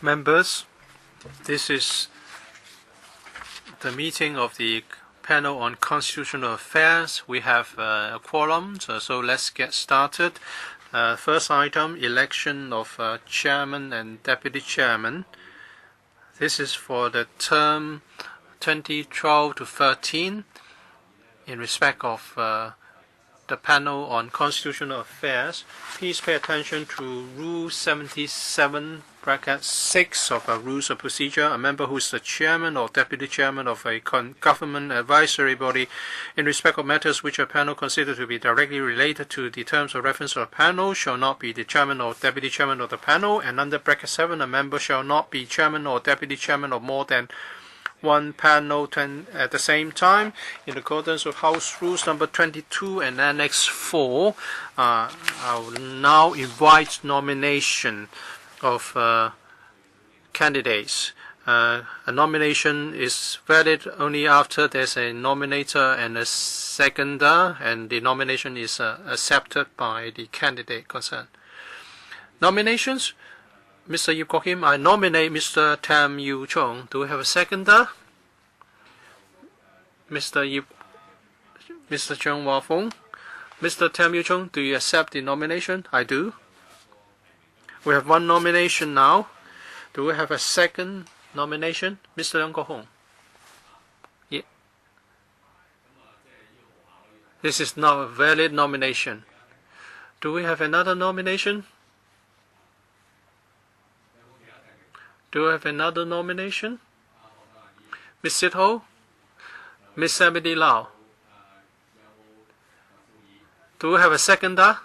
Members, this is the meeting of the panel on constitutional affairs. We have a quorum, so let's get started. First item, election of chairman and deputy chairman. This is for the term 2012 to 13 in respect of the panel on constitutional affairs. Please pay attention to Rule 77, bracket 6 of our Rules of Procedure. A member who is the chairman or deputy chairman of a government advisory body in respect of matters which a panel considers to be directly related to the terms of reference of a panel shall not be the chairman or deputy chairman of the panel. And under bracket 7, a member shall not be chairman or deputy chairman of more than one panel at the same time. In accordance with House Rules number 22 and Annex 4, I will now invite nomination of candidates. A nomination is valid only after there's a nominator and a seconder, and the nomination is accepted by the candidate concerned. Nominations. Mr. Yip Kok Kim, I nominate Mr. Tam Yiu-chung. Do we have a seconder? Mr. Chung Wa Fong. Mr. Tam Yiu-chung, do you accept the nomination? I do. We have one nomination now. Do we have a second nomination? Mr. Leung Kok Hong. Yeah. This is not a valid nomination. Do we have another nomination? Do we have another nomination? Ms. Sit Ho? Ms. Sabidi Lau? Do we have a seconder?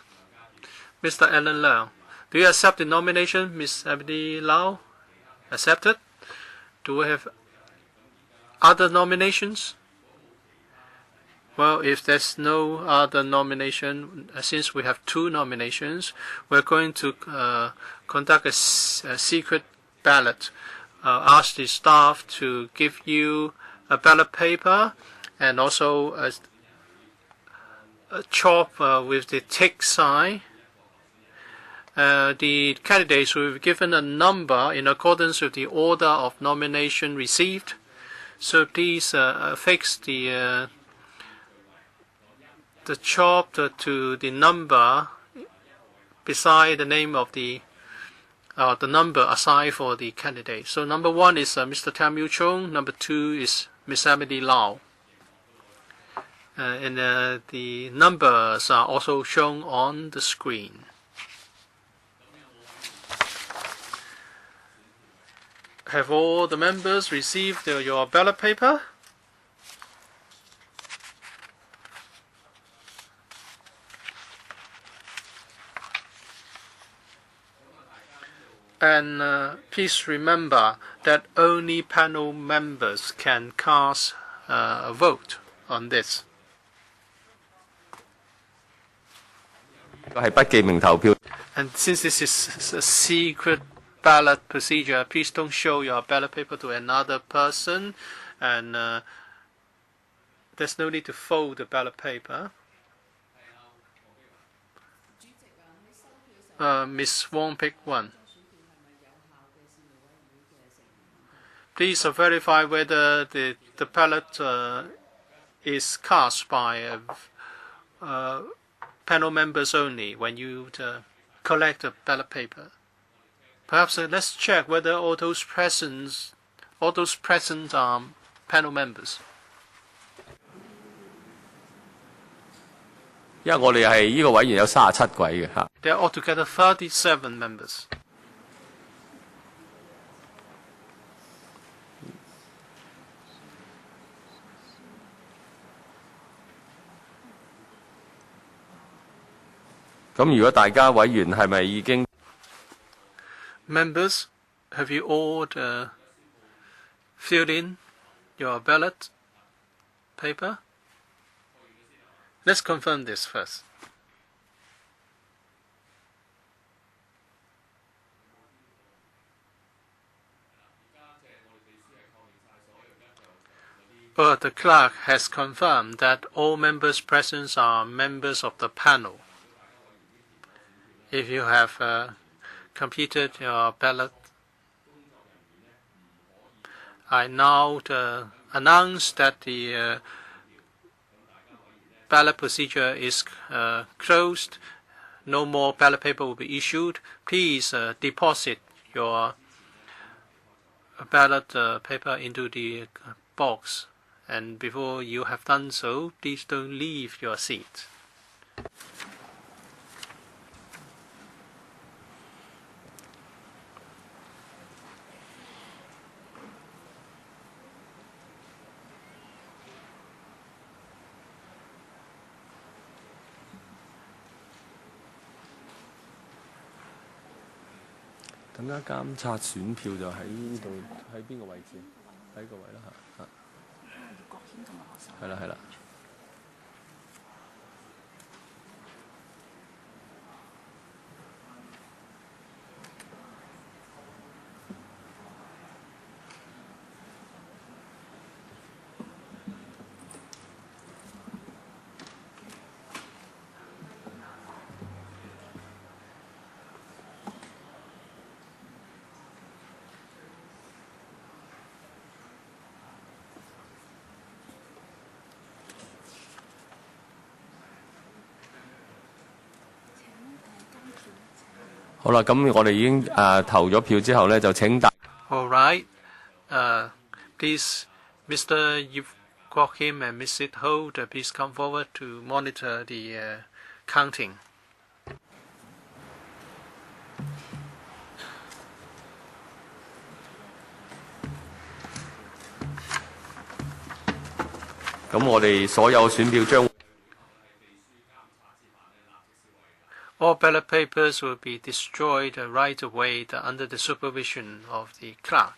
Mr. Alan Leung. Do you accept the nomination, Ms. Sabidi Lau? Accepted. Do we have other nominations? Well, if there's no other nomination, since we have two nominations, we're going to conduct a secret ballot. Ask the staff to give you a ballot paper and also a chalk with the tick sign. The candidates will be given a number in accordance with the order of nomination received. So please fix the chalk to the number beside the name of the number assigned for the candidate. So number 1 is Mr. Tam Yiu-chung. Number 2 is Ms. Sabidi Lau. And the numbers are also shown on the screen. Have all the members received your ballot paper? And please remember that only panel members can cast a vote on this. And since this is a secret ballot procedure, please don't show your ballot paper to another person, and there's no need to fold the ballot paper. Ms. Wong pick 1. Please verify whether the ballot is cast by panel members only when you collect the ballot paper. Perhaps let's check whether all those present are panel members. There are altogether 37 members. Members, have you all filled in your ballot paper? Let's confirm this first. But the clerk has confirmed that all members present are members of the panel. If you have completed your ballot, I now announce that the ballot procedure is closed. No more ballot paper will be issued. Please deposit your ballot paper into the box. And before you have done so, please don't leave your seat.等間監察選票就喺呢度，喺邊個位置？喺個位啦嚇嚇。係啦係啦。好啦，咁我哋已經投咗票之後咧，就請大。All right. Please, Mr. Yiu-chung and Mrs. Ho, please come forward to monitor the counting. 咁我哋所有選票將 All ballot papers will be destroyed right away under the supervision of the clerk.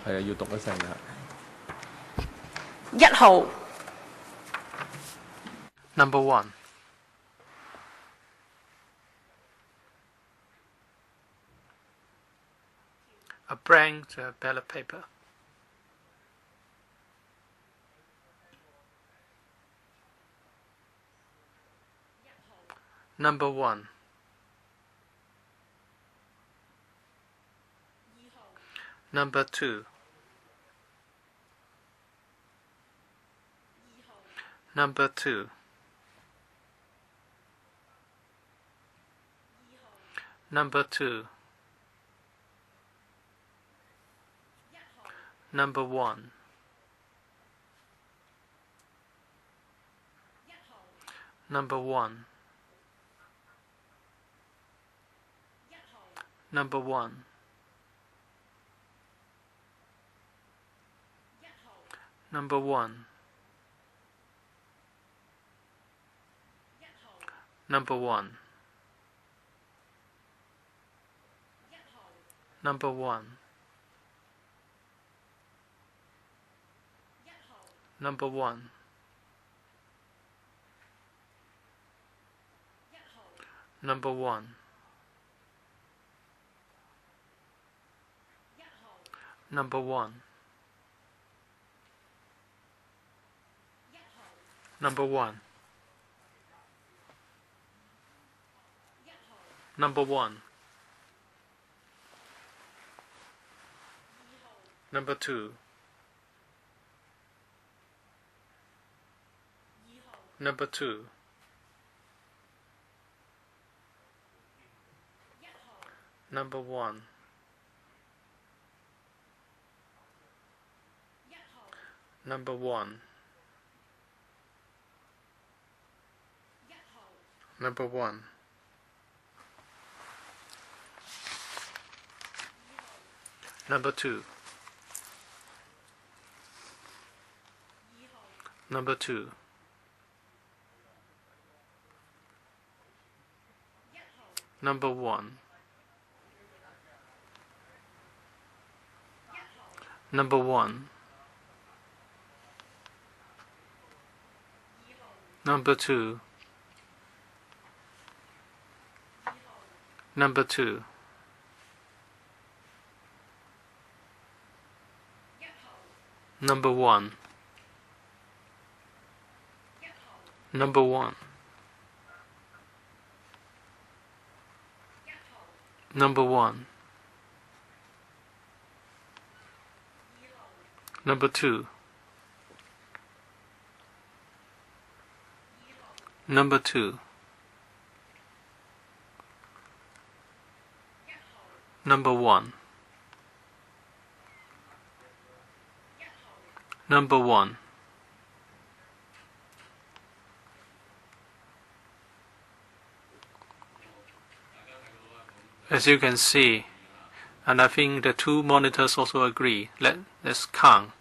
係啊，要讀一聲㗎。1號 Number 1. A blank ballot paper. Number 1. Number 2. Number 2. Number 2. Number 1. Number 1. Number 1. Number 1. Number 1. Number 1. Number 1. Number 1. Number 1. Number 1. Number 1. Number 2. Number 2. Number 1. Number 1. Number 1. Number 2. Number 2. Number 1. Number 1. Number 2. Number 2. Number 1. Number 1. Number 1. Number 2. Number 2. Number 1. Number 1. As you can see, and I think the two monitors also agree, let's count.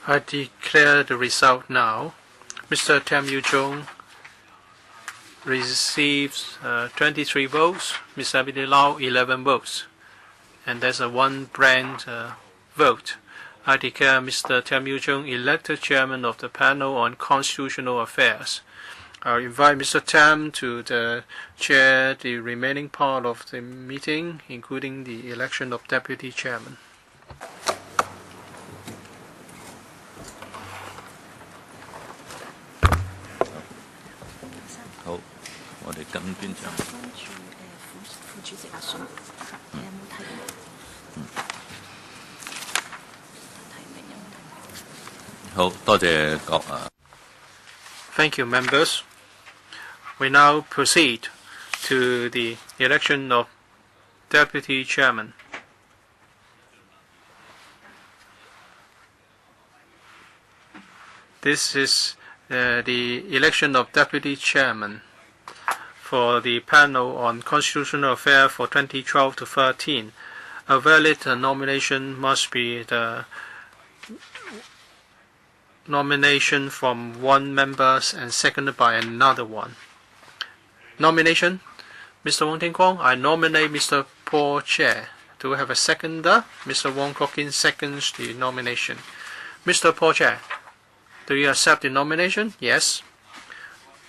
I declare the result now. Mr. Yiu-chung receives 23 votes, Ms. Abby Lau 11 votes, and there's a one blank vote. I declare Mr. Yiu-chung elected chairman of the panel on constitutional affairs. I'll invite Mr. Tam to chair the remaining part of the meeting, including the election of deputy chairman. 好，我哋跟邊張？跟住副主席阿信，你有冇睇？提名有冇睇？好多謝各Thank you, members. We now proceed to the election of deputy chairman. This is the election of deputy chairman for the panel on constitutional affairs for 2012 to 13. A valid nomination must be the nomination from one member and seconded by another one. Nomination, Mr. Wong Ting-kwong, I nominate Mr. Paul Chair. Do we have a seconder? Mr. Wong Kok-in seconds the nomination. Mr. Paul Chair, do you accept the nomination? Yes.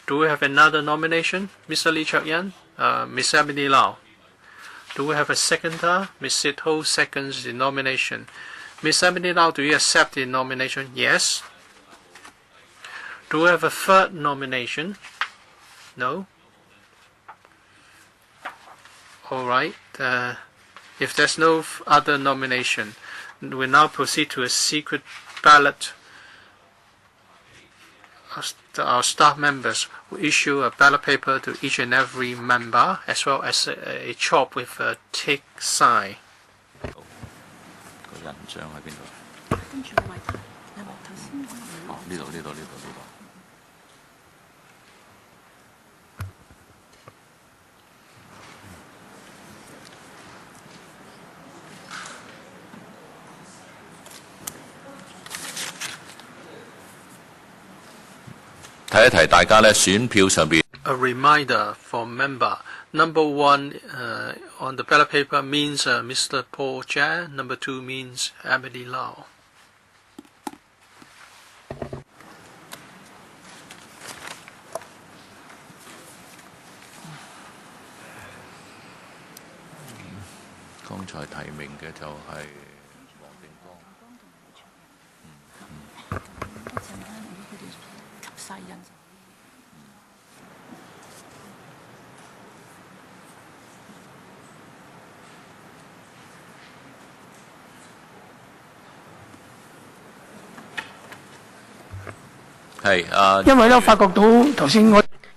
Do we have another nomination? Mr. Lee Chuk-yan, Ms. Ebony Lau. Do we have a seconder? Ms. Sit Ho seconds the nomination. Ms. Ebony Lau, do you accept the nomination? Yes. Do we have a third nomination? No. All right. If there's no other nomination, we now proceed to a secret ballot. Our staff members will issue a ballot paper to each and every member, as well as a chalk with a tick sign. 個人像喺邊度？跟住我咪睇，你咪頭先哦，呢度呢度呢度呢度。提一提大家咧，選票上邊。A reminder for member Number 1 on the ballot paper means Mr. Paul Jia. Number 2 means Emily Lau.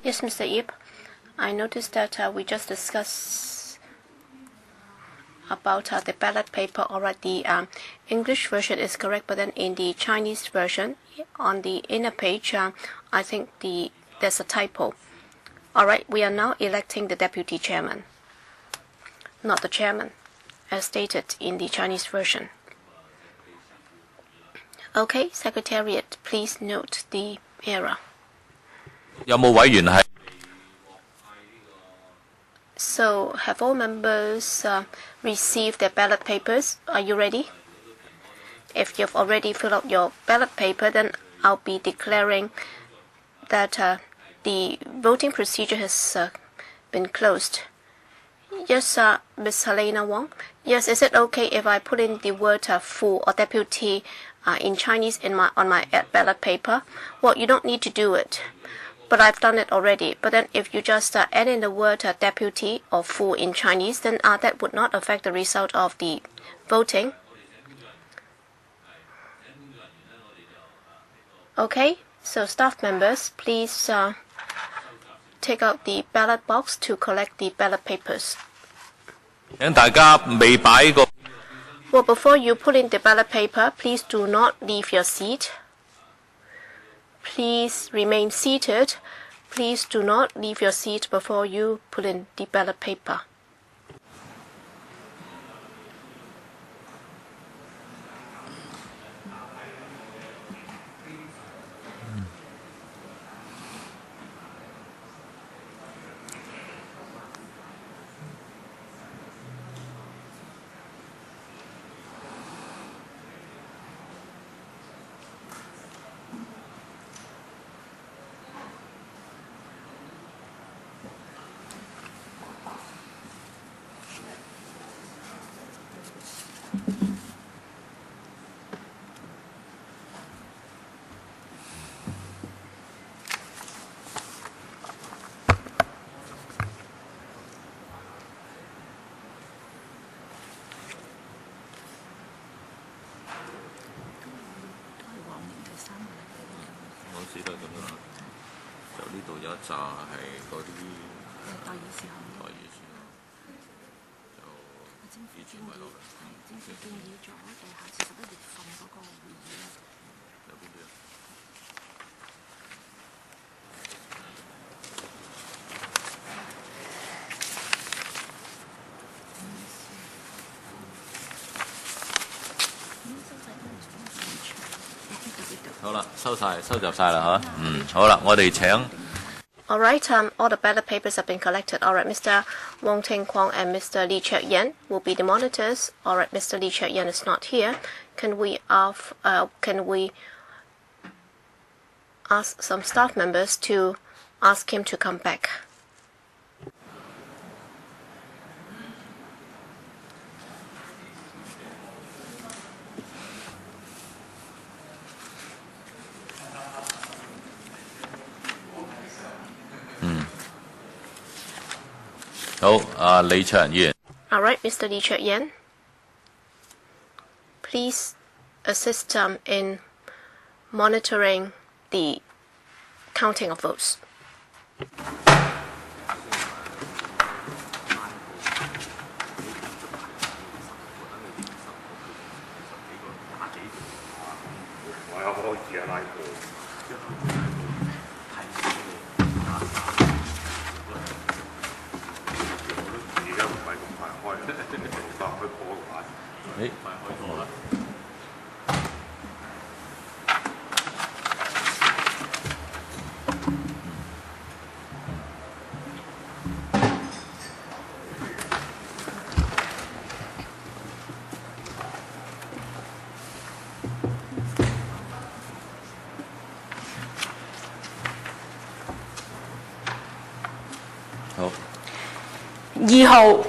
Yes, Mr. Yip. I noticed that we just discussed about the ballot paper. All right, the English version is correct, but then in the Chinese version, on the inner page, I think there's a typo. All right, we are now electing the deputy chairman, not the chairman, as stated in the Chinese version. Okay, Secretariat, please note the error. So, have all members received their ballot papers? Are you ready? If you've already filled out your ballot paper, then I'll be declaring that the voting procedure has been closed. Yes, Ms. Helena Wong. Yes, is it okay if I put in the word "fu" or deputy in Chinese on my ballot paper? Well, you don't need to do it, but I've done it already. But then if you just add in the word deputy or "fu" in Chinese, then that would not affect the result of the voting. Okay, so staff members, please take out the ballot box to collect the ballot papers. Well, before you put in the ballot paper, please do not leave your seat. Please remain seated. Please do not leave your seat before you put in the ballot paper. All right, all the ballot papers have been collected. All right, Mr. Wong Ting Kwong and Mr. Lee Cheuk Yen will be the monitors. All right, Mr. Lee Cheuk Yen is not here. Can we ask some staff members to ask him to come back? All right, Mr. Lee Cheuk Yen, please assist in monitoring the counting of votes. 2號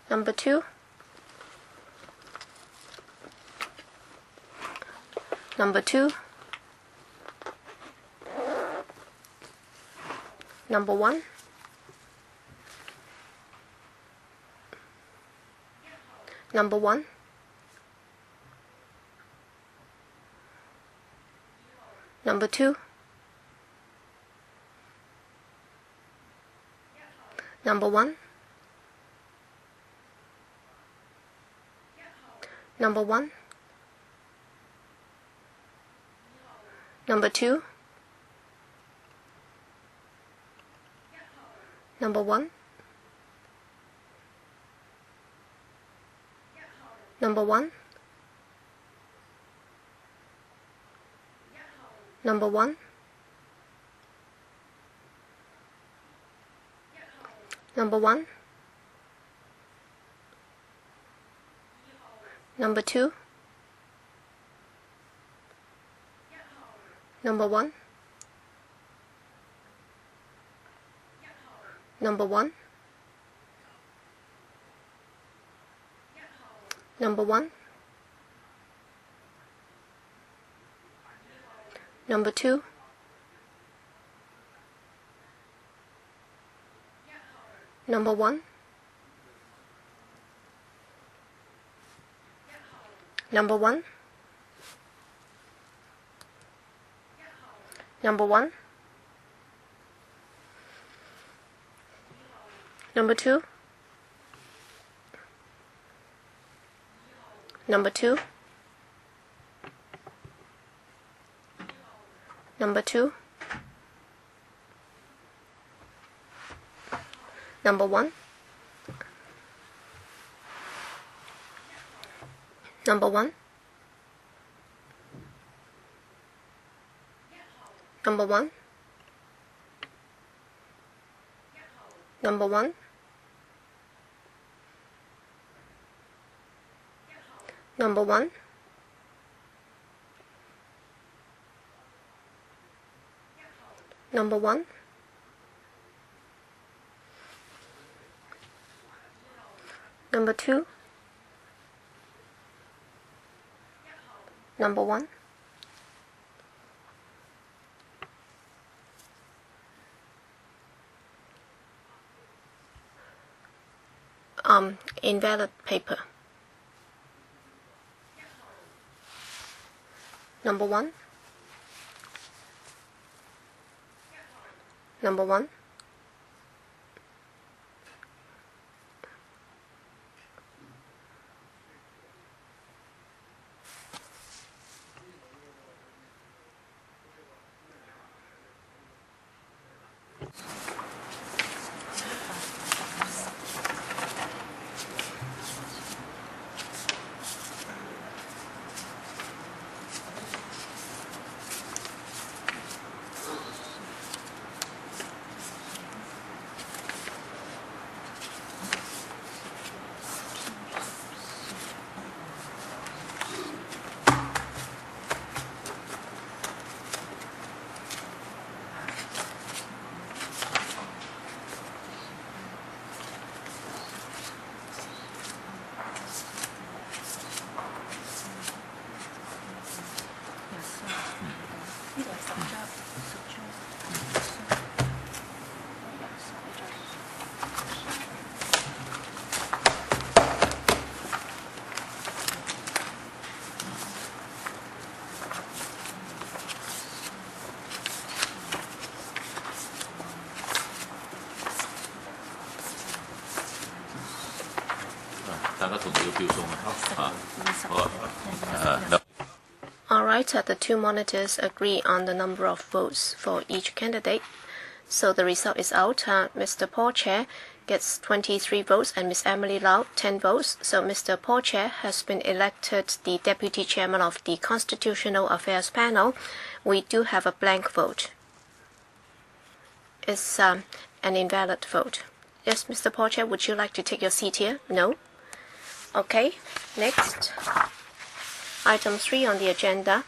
Number 2. Number 2. Number 1. Number 1. Number 2. Number 1. Number 1. Number 2. Number 1. Number 1. Number 1. Number 1. Number 2. Number 1. Number 1. Number 1. Number 2. Number 1. Number 1. Number 1. Number 2. Number 2. Number 2. Number 1. Number 1. Number 1. Number 1. Number 1. Number 1. Number 2. Number 1. Invalid paper. Number 1. Number 1. Alright, the two monitors agree on the number of votes for each candidate. So the result is out. Mr. Paul Chair gets 23 votes and Ms. Emily Lau 10 votes. So Mr. Paul Chair has been elected the Deputy Chairman of the Constitutional Affairs Panel. We do have a blank vote. It's an invalid vote. Yes, Mr. Paul Chair, would you like to take your seat here? No? Okay, next. Item 3 on the agenda.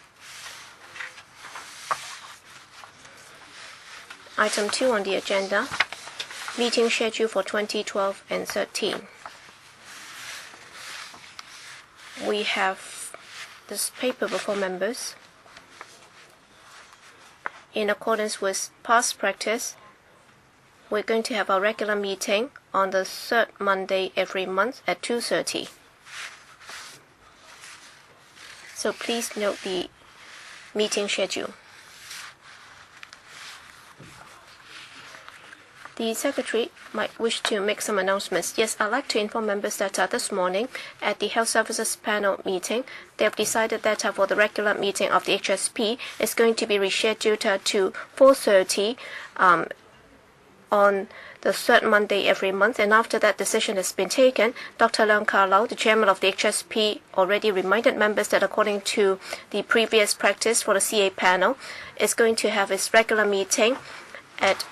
Item 2 on the agenda. meeting schedule for 2012 and 13. We have this paper before members. In accordance with past practice, we're going to have our regular meeting on the third Monday every month at 2:30. So please note the meeting schedule. The Secretary might wish to make some announcements. Yes, I'd like to inform members that this morning at the Health Services Panel meeting, they have decided that for the regular meeting of the HSP is going to be rescheduled to 4:30 on the third Monday every month. And after that decision has been taken, Dr. Leung Ka-lau, the chairman of the HSP, already reminded members that according to the previous practice for the CA panel, is going to have its regular meeting at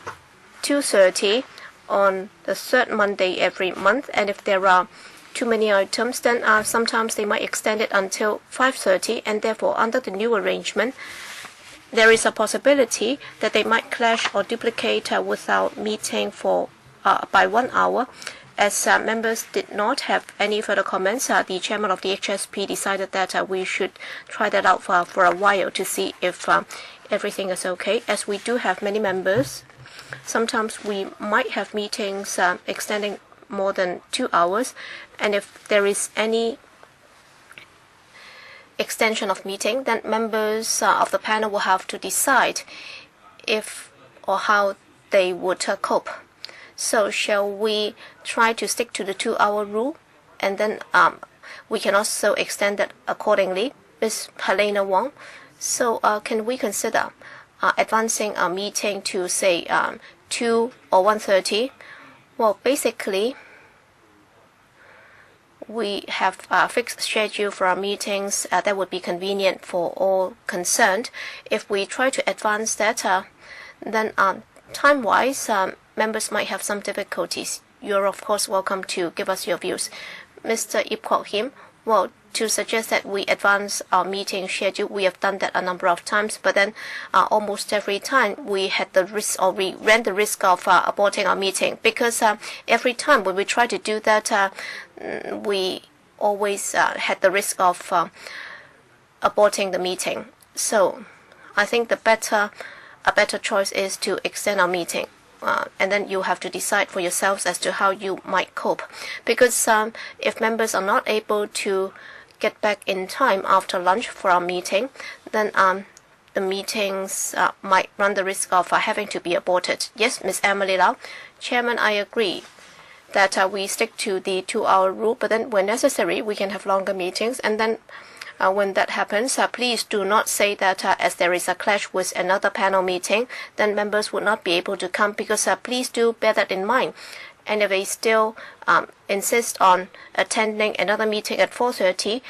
2:30 on the third Monday every month. And if there are too many items, then sometimes they might extend it until 5:30. And therefore, under the new arrangement, there is a possibility that they might clash or duplicate with our meeting for by 1 hour. As members did not have any further comments, the chairman of the HSP decided that we should try that out for a while to see if everything is okay. As we do have many members, sometimes we might have meetings extending more than 2 hours, and if there is any extension of meeting, then members of the panel will have to decide if or how they would cope. So shall we try to stick to the 2-hour rule, and then we can also extend that accordingly? Ms. Helena Wong, so can we consider advancing our meeting to say 2 or 1:30? Well, basically, we have a fixed schedule for our meetings that would be convenient for all concerned. If we try to advance that, then time-wise, members might have some difficulties. You're of course welcome to give us your views. Mr. Ip Kwok Him, well, to suggest that we advance our meeting schedule, we have done that a number of times, but then almost every time we had the risk, or we ran the risk of aborting our meeting, because every time when we try to do that, we always had the risk of aborting the meeting. So I think a better choice is to extend our meeting. And then you have to decide for yourselves as to how you might cope. Because if members are not able to get back in time after lunch for our meeting, then the meetings might run the risk of having to be aborted. Yes, Ms. Emily Lau. Chairman, I agree that we stick to the 2-hour rule, but then when necessary, we can have longer meetings. And then when that happens, please do not say that as there is a clash with another panel meeting, then members would not be able to come, because please do bear that in mind. And if they still insist on attending another meeting at 4:30,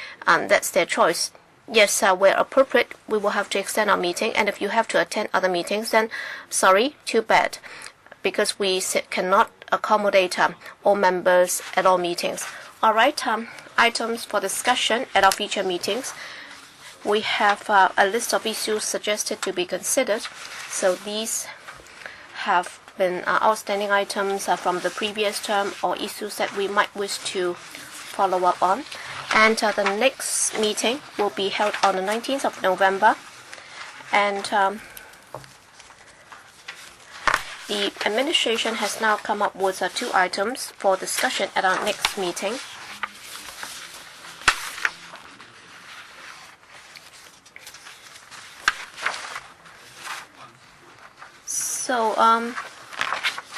that's their choice. Yes, where appropriate, we will have to extend our meeting. And if you have to attend other meetings, then sorry, too bad, because we cannot accommodate all members at all meetings. All right, items for discussion at our future meetings. We have a list of issues suggested to be considered. So these have been outstanding items from the previous term, or issues that we might wish to follow up on. And the next meeting will be held on the 19th of November. And the administration has now come up with 2 items for discussion at our next meeting. So,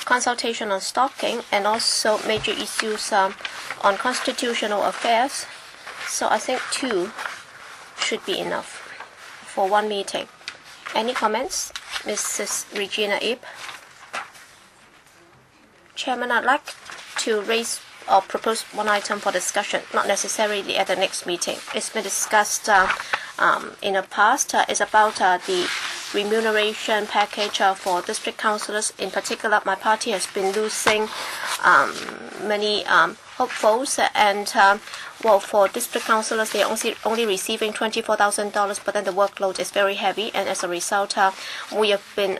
consultation on stocking, and also major issues on constitutional affairs. So I think 2 should be enough for one meeting. Any comments? Mrs. Regina Ip. Chairman, I'd like to raise or propose one item for discussion, not necessarily at the next meeting. It's been discussed in the past. It's about the remuneration package for district councillors. In particular, my party has been losing many hopefuls, and well, for district councillors, they are only receiving $24,000, but then the workload is very heavy, and as a result, we have been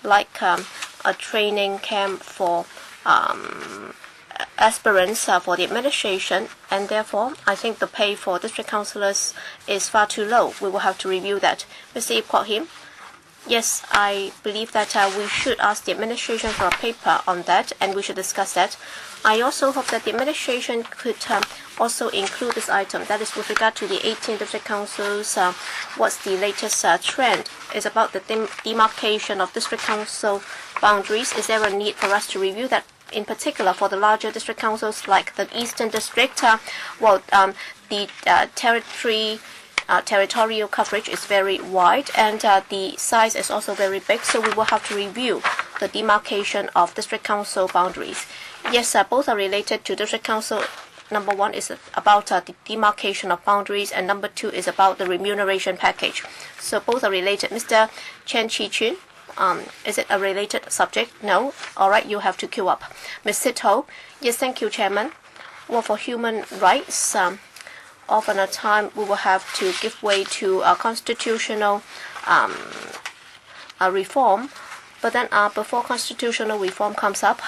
like a training camp for aspirants for the administration, and therefore I think the pay for district councillors is far too low. We will have to review that. Mr. Ip Kwok Him. Yes, I believe that we should ask the administration for a paper on that, and we should discuss that. I also hope that the administration could also include this item. That is with regard to the 18 district councils. What's the latest trend? Is about the demarcation of district council boundaries. Is there a need for us to review that? In particular, for the larger district councils like the Eastern District, the territorial coverage is very wide, and the size is also very big, so we will have to review the demarcation of district council boundaries. Yes, both are related to district council. Number one is about the demarcation of boundaries, and number two is about the remuneration package. So both are related. Mr. Chen Chi-chun, is it a related subject? No? All right, you have to queue up. Ms. Sito, yes, thank you, Chairman. Well, for human rights, often at time we will have to give way to a constitutional reform. But then before constitutional reform comes up,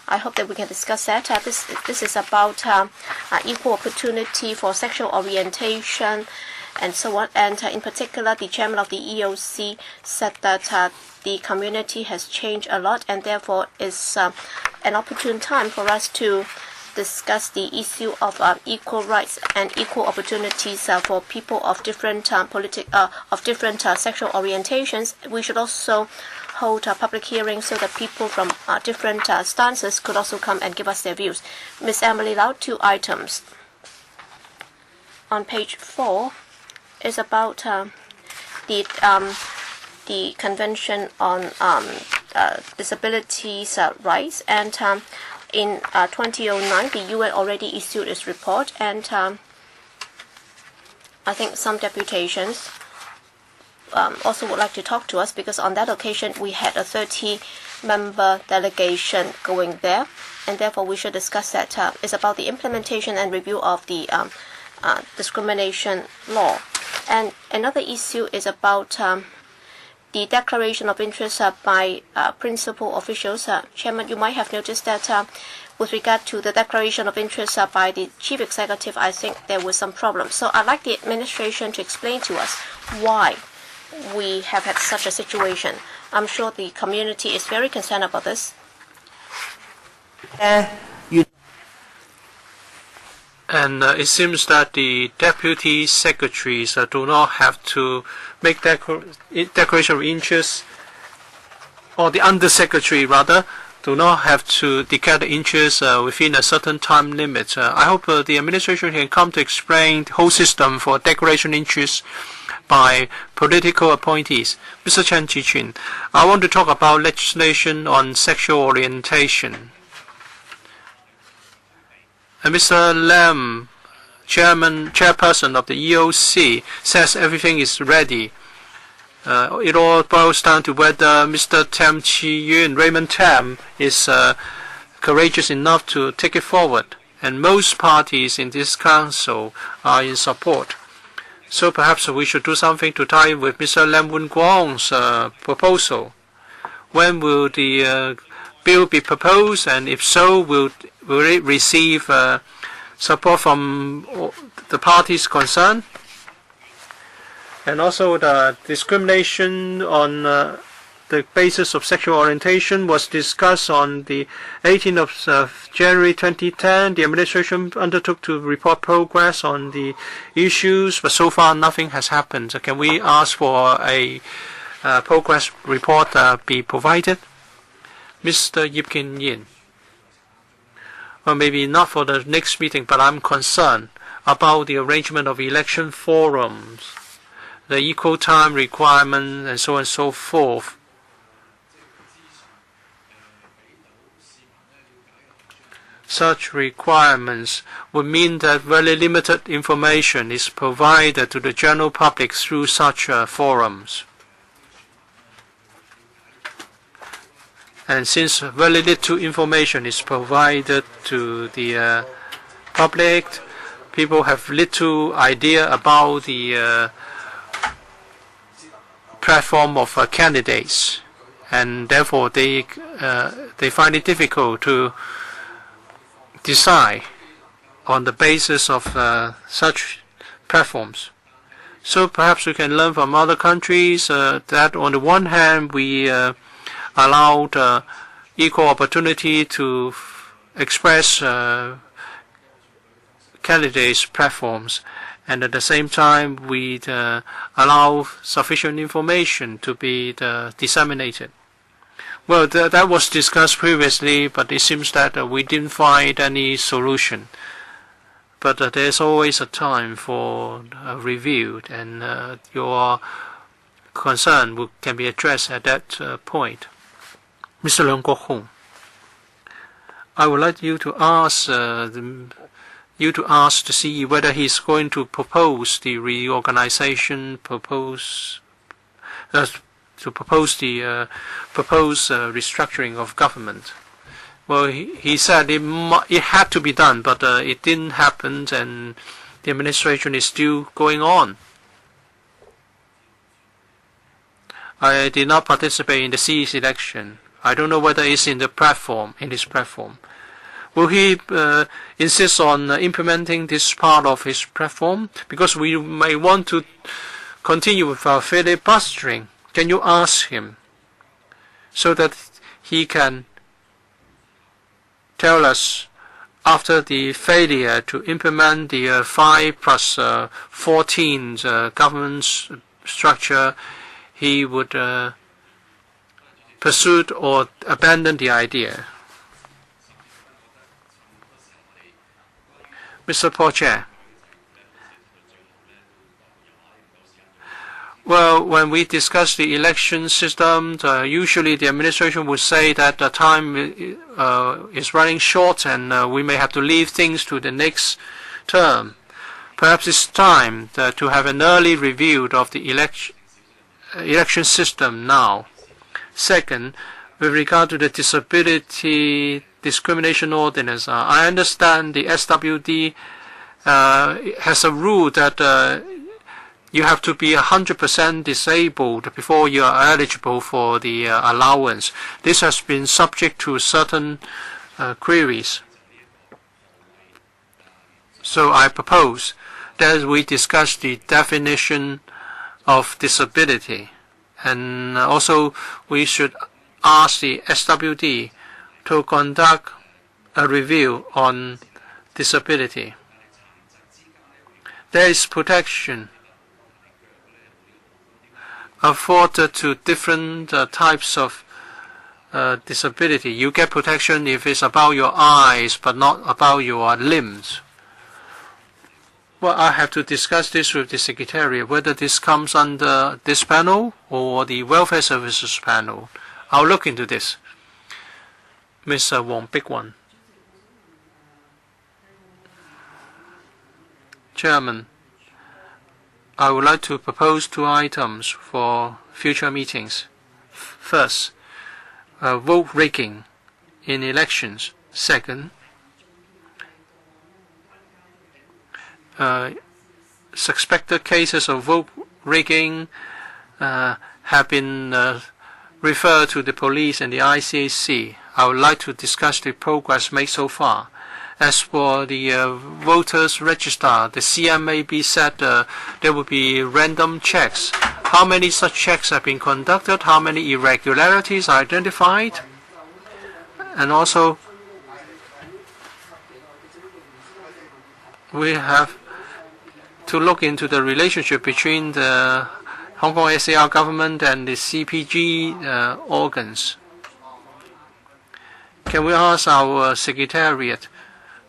I hope that we can discuss that. This is about equal opportunity for sexual orientation and so on. And in particular, the chairman of the EOC said that the community has changed a lot, and therefore is an opportune time for us to discuss the issue of equal rights and equal opportunities for people of different sexual orientations. We should also hold public hearings so that people from different stances could also come and give us their views. Ms. Emily Lau, 2 items. On page 4 is about the Convention on Disabilities Rights, and in 2009 the UN already issued its report, and I think some deputations also would like to talk to us, because on that occasion we had a 30-member delegation going there, and therefore we should discuss that. It's about the implementation and review of the discrimination law. And another issue is about the declaration of interest by principal officials. Chairman, you might have noticed that with regard to the declaration of interest by the chief executive, I think there was some problems. So I'd like the administration to explain to us why we have had such a situation. I'm sure the community is very concerned about this. And it seems that the deputy secretaries do not have to make declaration of interest, or the undersecretary rather, do not have to declare the interest within a certain time limit. I hope the administration can come to explain the whole system for declaration interest by political appointees. Mr. Chen Chi-chun, I want to talk about legislation on sexual orientation. And Mr. Lam, chairperson of the EOC, says everything is ready. It all boils down to whether Mr. Tam Chi-yun, Raymond Tam, is courageous enough to take it forward. And most parties in this council are in support. So perhaps we should do something to tie in with Mr. Lam Wun-kwong's proposal. When will the bill be proposed, and if so, will it receive support from the parties concerned? And also the discrimination on the basis of sexual orientation was discussed on the 18th of January 2010. The administration undertook to report progress on the issues, but so far nothing has happened. So can we ask for a progress report be provided? Mr. Yip Kin Yin. Well, maybe not for the next meeting, but I'm concerned about the arrangement of election forums, the equal time requirement, and so on and so forth. Such requirements would mean that very limited information is provided to the general public through such forums. And since very little information is provided to the public, people have little idea about the platform of candidates. and therefore they find it difficult to decide on the basis of such platforms. So perhaps we can learn from other countries that on the one hand we allowed equal opportunity to express candidates' platforms, and at the same time we allow sufficient information to be disseminated. Well, that was discussed previously, but it seems that we didn't find any solution. But there's always a time for review, and your concern can be addressed at that point. Mr. Leung Kwok-hung, I would like you to ask to see whether he's going to propose the reorganization, propose restructuring of government. Well, he said it had to be done, but it didn't happen, and the administration is still going on. I did not participate in the CE's election. I don't know whether it's in his platform. Will he insist on implementing this part of his platform? Because we may want to continue with our filibustering. Can you ask him so that he can tell us, after the failure to implement the 5+14 government structure, he would pursue or abandon the idea? Mr. Paul Chair. Well, when we discuss the election system, usually the administration would say that the time is running short and we may have to leave things to the next term. Perhaps it's time to have an early review of the election system now. Second, with regard to the disability discrimination ordinance, I understand the SWD has a rule that you have to be 100% disabled before you are eligible for the allowance. This has been subject to certain queries. So I propose that we discuss the definition of disability, and also we should ask the SWD to conduct a review on disability. There is protection afforded to different types of disability. You get protection if it's about your eyes, but not about your limbs. Well, I have to discuss this with the Secretariat, whether this comes under this panel or the Welfare Services panel. I'll look into this. Ms. Wong Big-Wan. Chairman, I would like to propose 2 items for future meetings. First, vote rigging in elections. Second, suspected cases of vote rigging have been referred to the police and the ICAC. I would like to discuss the progress made so far. As for the voters register, the CMAB said there will be random checks. How many such checks have been conducted? How many irregularities are identified? And also, we have to look into the relationship between the Hong Kong SAR government and the CPG organs. Can we ask our Secretariat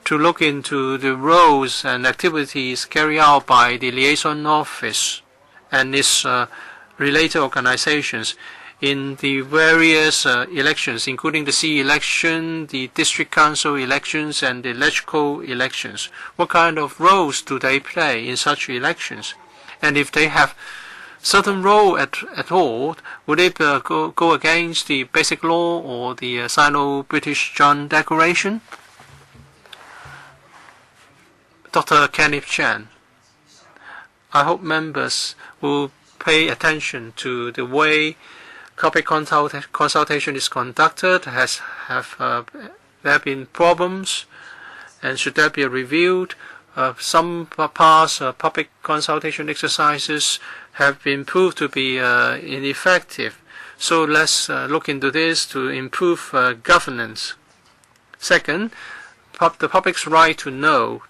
to look into the roles and activities carried out by the liaison office and its related organizations in the various elections, including the CE election, the district council elections, and the electoral elections? What kind of roles do they play in such elections? And if they have certain role at all, would it go against the Basic Law or the Sino-British Joint Declaration? Dr. Kenneth Chan, I hope members will pay attention to the way public consultation is conducted? Have there been problems, and should there be reviewed? Some past public consultation exercises have been proved to be ineffective. So let's look into this to improve governance. Second, the public's right to know.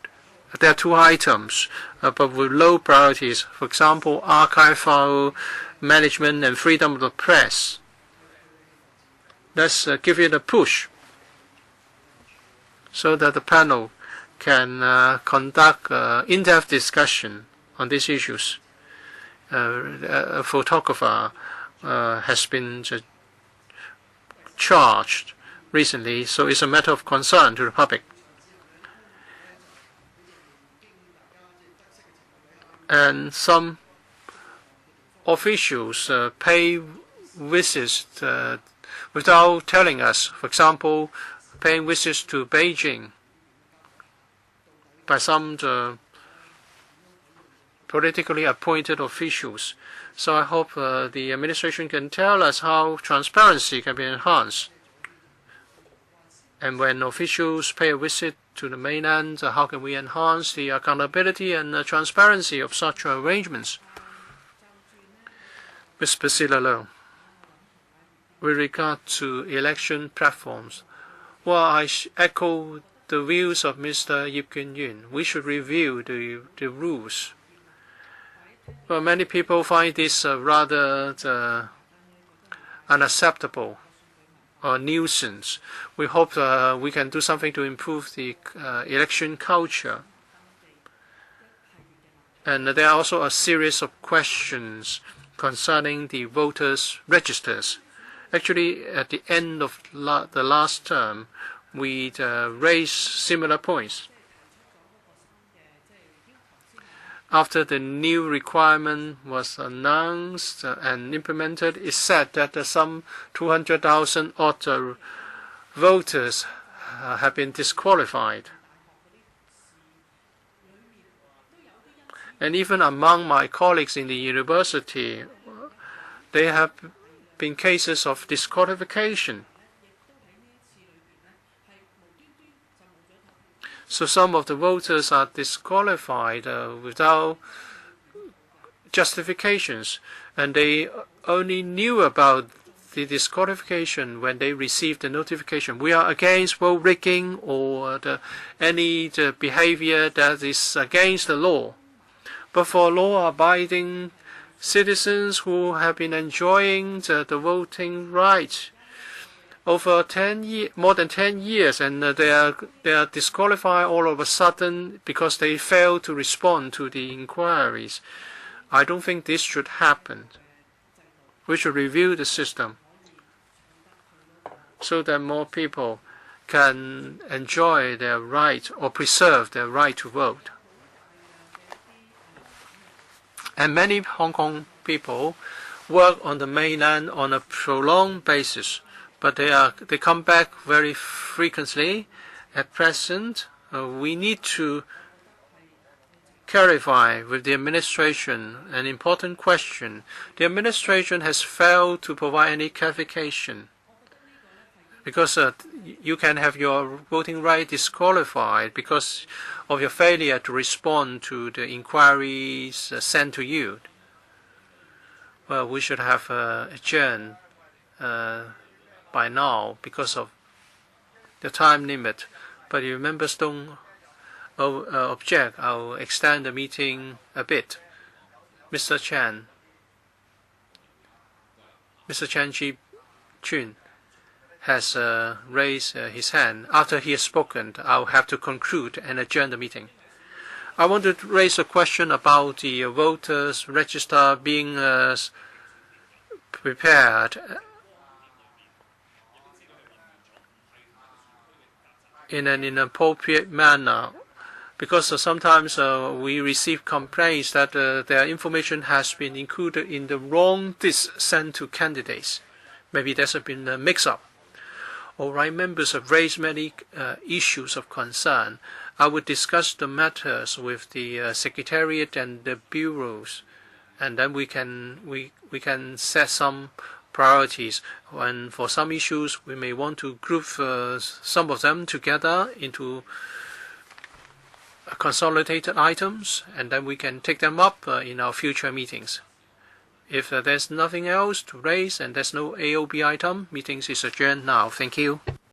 There are two items, but with low priorities. For example, archival management and freedom of the press. Let's give it a push so that the panel can conduct in-depth discussion on these issues. A photographer has been charged recently, so it's a matter of concern to the public. And some officials pay visits without telling us. For example, paying visits to Beijing by some politically appointed officials. So I hope the administration can tell us how transparency can be enhanced. And when officials pay a visit to the mainland, how can we enhance the accountability and transparency of such arrangements? Ms. Priscilla Low, with regard to election platforms, well, I echo the views of Mr. Yiu-chung. We should review the rules. Well, many people find this rather unacceptable or nuisance. We hope we can do something to improve the election culture. And there are also a series of questions concerning the voters' registers. Actually, at the end of the last term, we raised similar points. After the new requirement was announced and implemented, it said that some 200,000 odd voters have been disqualified. And even among my colleagues in the university, there have been cases of disqualification. So some of the voters are disqualified without justifications, and they only knew about the disqualification when they received the notification. We are against vote rigging or any behavior that is against the law. But for law-abiding citizens who have been enjoying the voting right over more than 10 years, and they are disqualified all of a sudden because they failed to respond to the inquiries. I don't think this should happen. We should review the system so that more people can enjoy their right or preserve their right to vote. And many Hong Kong people work on the mainland on a prolonged basis, but they come back very frequently. At present, we need to clarify with the administration an important question. The administration has failed to provide any clarification, because you can have your voting right disqualified because of your failure to respond to the inquiries sent to you. Well, we should have adjourned by now because of the time limit. But if members don't object, I'll extend the meeting a bit. Mr. Chan Ji-chun has raised his hand. After he has spoken, I'll have to conclude and adjourn the meeting. I want to raise a question about the voters' register being prepared in an inappropriate manner, because sometimes we receive complaints that their information has been included in the wrong list sent to candidates. Maybe there's been a mix-up. All right, members have raised many issues of concern. I would discuss the matters with the Secretariat and the bureaus, and then we can set some priorities. And for some issues, we may want to group some of them together into consolidated items, and then we can take them up in our future meetings. If there's nothing else to raise and there's no AOB item, meetings is adjourned now. Thank you.